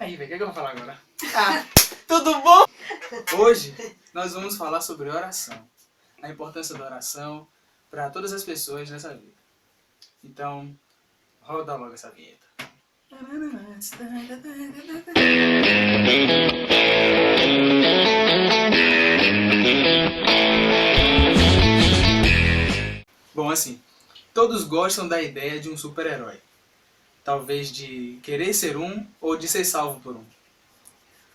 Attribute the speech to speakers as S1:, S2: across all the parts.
S1: Aí, velho, o que eu vou falar agora? Tudo bom? Hoje nós vamos falar sobre oração. A importância da oração para todas as pessoas nessa vida. Então, roda logo essa vinheta. Bom, assim, todos gostam da ideia de um super-herói. Talvez de querer ser um ou de ser salvo por um.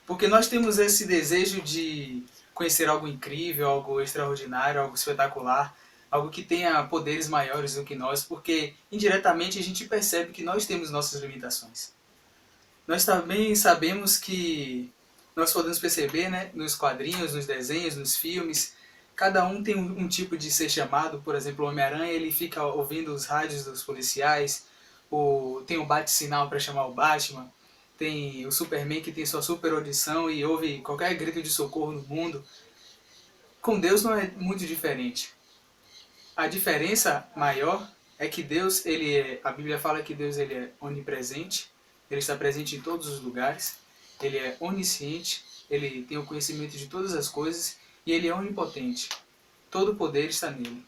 S1: Porque nós temos esse desejo de conhecer algo incrível, algo extraordinário, algo espetacular, algo que tenha poderes maiores do que nós, porque indiretamente a gente percebe que nós temos nossas limitações. Nós também sabemos que nós podemos perceber, né, nos quadrinhos, nos desenhos, nos filmes, cada um tem um tipo de ser chamado. Por exemplo, o Homem-Aranha, ele fica ouvindo os rádios dos policiais, tem o bate-sinal para chamar o Batman, tem o Superman que tem sua super audição e ouve qualquer grito de socorro no mundo. Com Deus não é muito diferente. A diferença maior é que Deus, a Bíblia fala que Deus ele é onipresente, ele está presente em todos os lugares, ele é onisciente, ele tem o conhecimento de todas as coisas e ele é onipotente. Todo o poder está nele.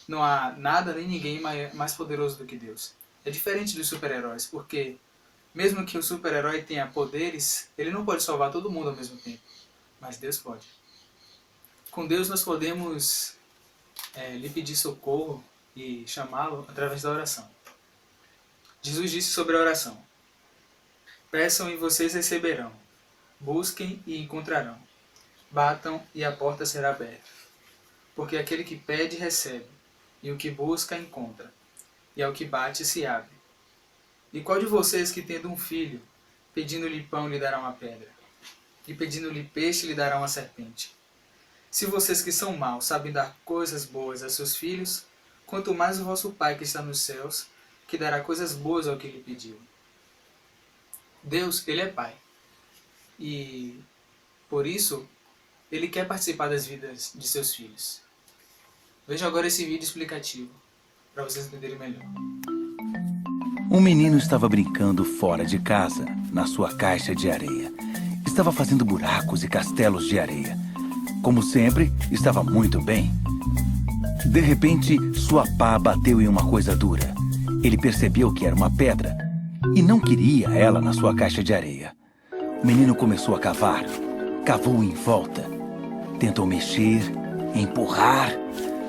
S1: Não há nada nem ninguém mais poderoso do que Deus. É diferente dos super-heróis, porque mesmo que o super-herói tenha poderes, ele não pode salvar todo mundo ao mesmo tempo. Mas Deus pode. Com Deus nós podemos lhe pedir socorro e chamá-lo através da oração. Jesus disse sobre a oração: peçam e vocês receberão. Busquem e encontrarão. Batam e a porta será aberta. Porque aquele que pede, recebe. E o que busca, encontra. E ao que bate, se abre. E qual de vocês que tendo um filho, pedindo-lhe pão, lhe dará uma pedra? E pedindo-lhe peixe, lhe dará uma serpente? Se vocês que são maus sabem dar coisas boas a seus filhos, quanto mais o vosso Pai que está nos céus, que dará coisas boas ao que lhe pediu. Deus, ele é Pai. E, por isso, ele quer participar das vidas de seus filhos. Veja agora esse vídeo explicativo, para vocês entenderem melhor.
S2: Um menino estava brincando fora de casa, na sua caixa de areia. Estava fazendo buracos e castelos de areia. Como sempre, estava muito bem. De repente, sua pá bateu em uma coisa dura. Ele percebeu que era uma pedra e não queria ela na sua caixa de areia. O menino começou a cavar. Cavou em volta. Tentou mexer, empurrar,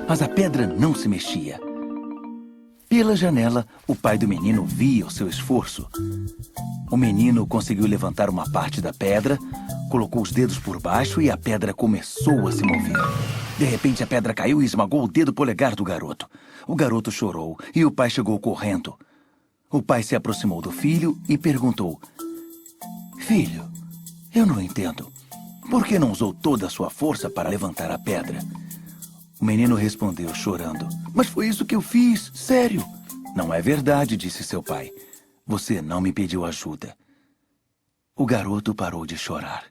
S2: mas a pedra não se mexia. Pela janela, o pai do menino via o seu esforço. O menino conseguiu levantar uma parte da pedra, colocou os dedos por baixo e a pedra começou a se mover. De repente, a pedra caiu e esmagou o dedo polegar do garoto. O garoto chorou e o pai chegou correndo. O pai se aproximou do filho e perguntou: Filho, eu não entendo. Por que não usou toda a sua força para levantar a pedra? O menino respondeu chorando: Mas foi isso que eu fiz, sério. Não é verdade, disse seu pai. Você não me pediu ajuda. O garoto parou de chorar.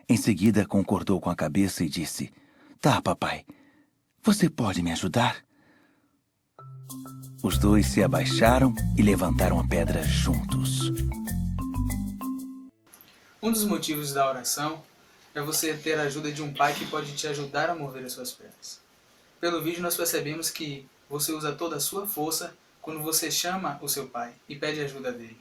S2: Em seguida, concordou com a cabeça e disse: Tá, papai. Você pode me ajudar? Os dois se abaixaram e levantaram a pedra juntos.
S1: Um dos motivos da oração é você ter a ajuda de um pai que pode te ajudar a mover as suas pernas. Pelo vídeo nós percebemos que você usa toda a sua força quando você chama o seu pai e pede ajuda dele.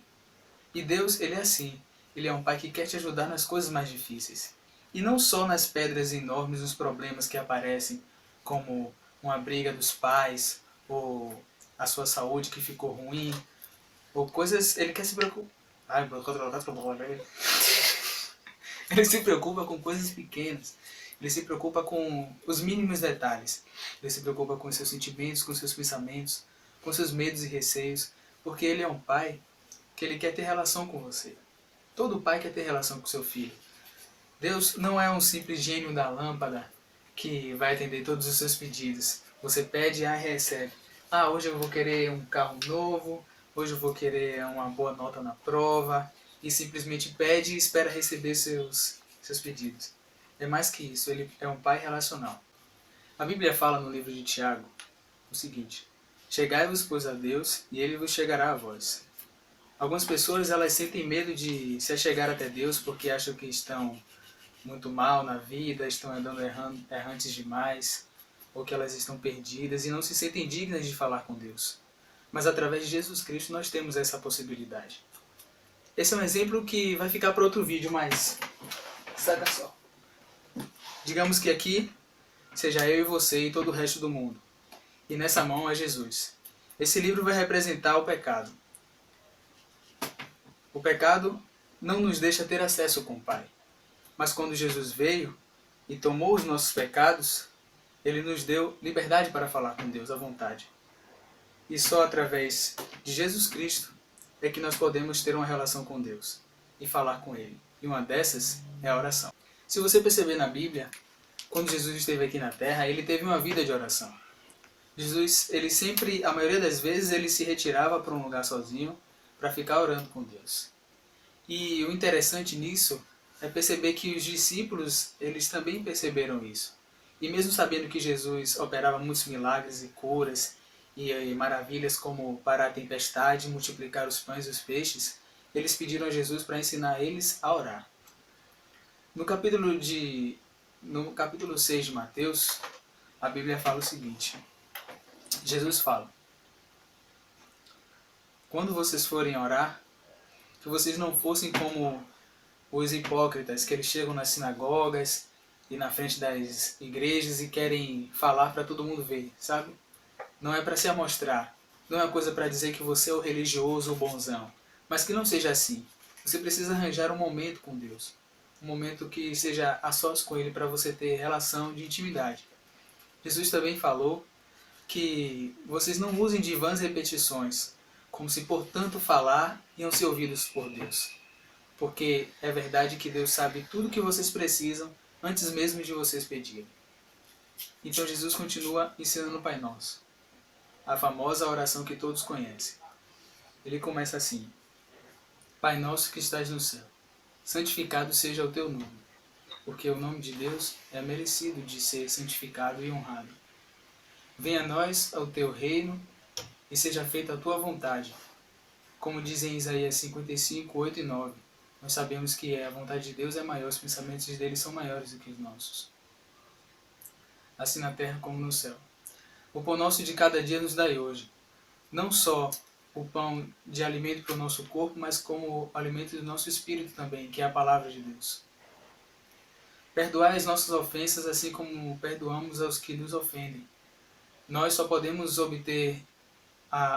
S1: E Deus, ele é assim. Ele é um pai que quer te ajudar nas coisas mais difíceis. E não só nas pedras enormes, nos problemas que aparecem, como uma briga dos pais, ou a sua saúde que ficou ruim, ou coisas... Ele quer se preocupar... Ele se preocupa com coisas pequenas. Ele se preocupa com os mínimos detalhes. Ele se preocupa com os seus sentimentos, com os seus pensamentos, com os seus medos e receios. Porque ele é um pai que ele quer ter relação com você. Todo pai quer ter relação com seu filho. Deus não é um simples gênio da lâmpada que vai atender todos os seus pedidos. Você pede e recebe. Hoje eu vou querer um carro novo. Hoje eu vou querer uma boa nota na prova. E simplesmente pede e espera receber seus pedidos. É mais que isso, ele é um pai relacional. A Bíblia fala no livro de Tiago, o seguinte: chegai-vos, pois, a Deus, e ele vos chegará a vós. Algumas pessoas elas sentem medo de se achegar até Deus porque acham que estão muito mal na vida, estão andando errantes demais, ou que elas estão perdidas e não se sentem dignas de falar com Deus. Mas através de Jesus Cristo nós temos essa possibilidade. Esse é um exemplo que vai ficar para outro vídeo, mas saca só. Digamos que aqui seja eu e você e todo o resto do mundo. E nessa mão é Jesus. Esse livro vai representar o pecado. O pecado não nos deixa ter acesso com o Pai. Mas quando Jesus veio e tomou os nossos pecados, Ele nos deu liberdade para falar com Deus à vontade. E só através de Jesus Cristo é que nós podemos ter uma relação com Deus e falar com Ele. E uma dessas é a oração. Se você perceber na Bíblia, quando Jesus esteve aqui na Terra, Ele teve uma vida de oração. Jesus, ele sempre, a maioria das vezes, ele se retirava para um lugar sozinho para ficar orando com Deus. E o interessante nisso é perceber que os discípulos, eles também perceberam isso. E mesmo sabendo que Jesus operava muitos milagres e curas e maravilhas como parar a tempestade, multiplicar os pães e os peixes, eles pediram a Jesus para ensinar eles a orar. No capítulo 6 de Mateus, a Bíblia fala o seguinte. Jesus fala: quando vocês forem orar, que vocês não fossem como os hipócritas, que eles chegam nas sinagogas e na frente das igrejas e querem falar para todo mundo ver, sabe? Não é para se amostrar, não é coisa para dizer que você é o religioso ou bonzão, mas que não seja assim. Você precisa arranjar um momento com Deus, um momento que seja a sós com Ele para você ter relação de intimidade. Jesus também falou que vocês não usem de vãs repetições, como se por tanto falar iam ser ouvidos por Deus. Porque é verdade que Deus sabe tudo o que vocês precisam antes mesmo de vocês pedirem. Então Jesus continua ensinando o Pai Nosso, a famosa oração que todos conhecem. Ele começa assim: Pai Nosso que estás no céu, santificado seja o teu nome, porque o nome de Deus é merecido de ser santificado e honrado. Venha a nós ao teu reino e seja feita a tua vontade. Como diz em Isaías 55, 8 e 9, nós sabemos que a vontade de Deus é maior, os pensamentos dele são maiores do que os nossos. Assim na terra como no céu. O pão nosso de cada dia nos dai hoje. Não só o pão de alimento para o nosso corpo, mas como o alimento do nosso espírito também, que é a palavra de Deus. Perdoai as nossas ofensas, assim como perdoamos aos que nos ofendem. Nós só podemos obter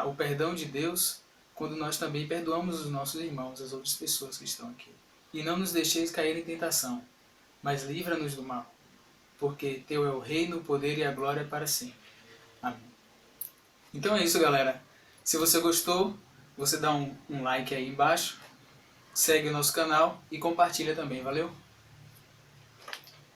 S1: o perdão de Deus quando nós também perdoamos os nossos irmãos, as outras pessoas que estão aqui. E não nos deixeis cair em tentação, mas livra-nos do mal, porque teu é o reino, o poder e a glória para sempre. Amém. Então é isso, galera. Se você gostou, você dá um like aí embaixo, segue o nosso canal e compartilha também, valeu?